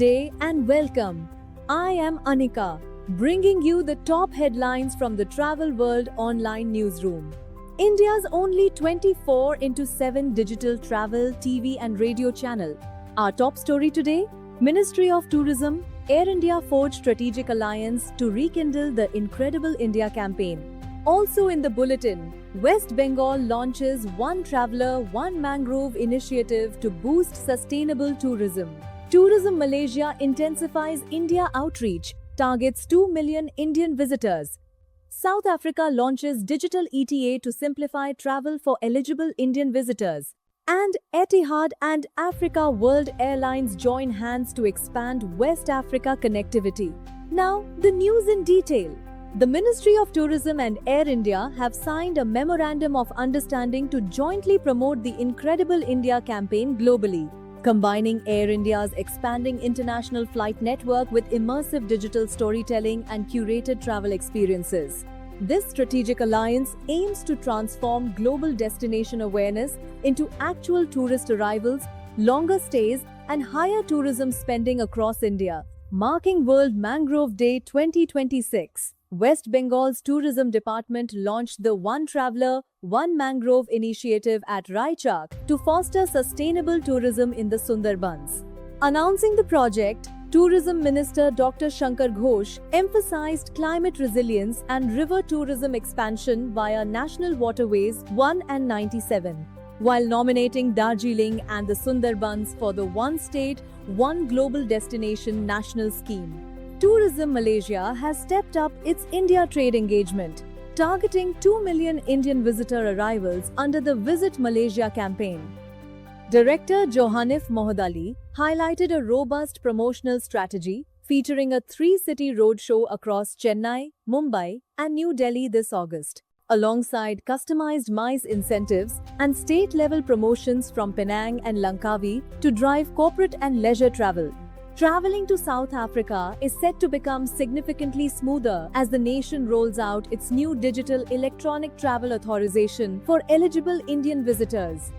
day and welcome. I am Anika, bringing you the top headlines from the Travel World online newsroom. India's only 24/7 digital travel, TV and radio channel. Our top story today, Ministry of Tourism, Air India forged strategic alliance to rekindle the Incredible India campaign. Also in the bulletin, West Bengal launches One Traveller, One Mangrove initiative to boost sustainable tourism. Tourism Malaysia intensifies India outreach, targets 2 million Indian visitors. South Africa launches digital ETA to simplify travel for eligible Indian visitors. And Etihad and Africa World Airlines join hands to expand West Africa connectivity. Now, the news in detail. The Ministry of Tourism and Air India have signed a memorandum of understanding to jointly promote the Incredible India campaign globally, combining Air India's expanding international flight network with immersive digital storytelling and curated travel experiences. This strategic alliance aims to transform global destination awareness into actual tourist arrivals, longer stays, and higher tourism spending across India, marking World Mangrove Day 2026. West Bengal's Tourism Department launched the One Traveller, One Mangrove initiative at Raichak to foster sustainable tourism in the Sundarbans. Announcing the project, Tourism Minister Dr. Shankar Ghosh emphasized climate resilience and river tourism expansion via National Waterways 1 and 97, while nominating Darjeeling and the Sundarbans for the One State, One Global Destination national scheme. Tourism Malaysia has stepped up its India trade engagement, targeting 2 million Indian visitor arrivals under the Visit Malaysia campaign. Director Johanif Mohdali highlighted a robust promotional strategy featuring a 3-city roadshow across Chennai, Mumbai, and New Delhi this August, alongside customized MICE incentives and state-level promotions from Penang and Langkawi to drive corporate and leisure travel. Traveling to South Africa is set to become significantly smoother as the nation rolls out its new digital electronic travel authorization for eligible Indian visitors.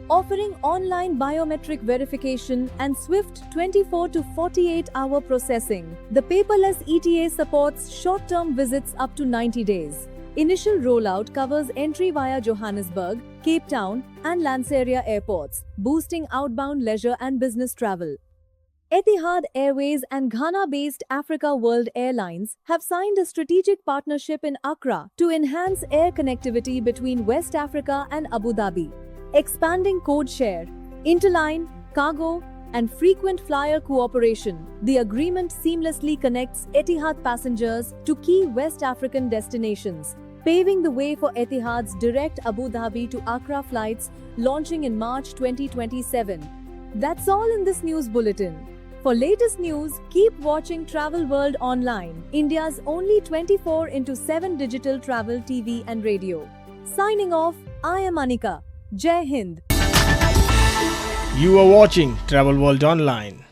Offering online biometric verification and swift 24 to 48-hour processing, the paperless ETA supports short-term visits up to 90 days. Initial rollout covers entry via Johannesburg, Cape Town, and Lanseria airports, boosting outbound leisure and business travel. Etihad Airways and Ghana-based Africa World Airlines have signed a strategic partnership in Accra to enhance air connectivity between West Africa and Abu Dhabi. Expanding code share, interline, cargo, and frequent flyer cooperation, the agreement seamlessly connects Etihad passengers to key West African destinations, paving the way for Etihad's direct Abu Dhabi to Accra flights launching in March 2027. That's all in this news bulletin. For latest news, keep watching Travel World Online, India's only 24/7 digital travel, TV and radio. Signing off, I am Anika. Jai Hind. You are watching Travel World Online.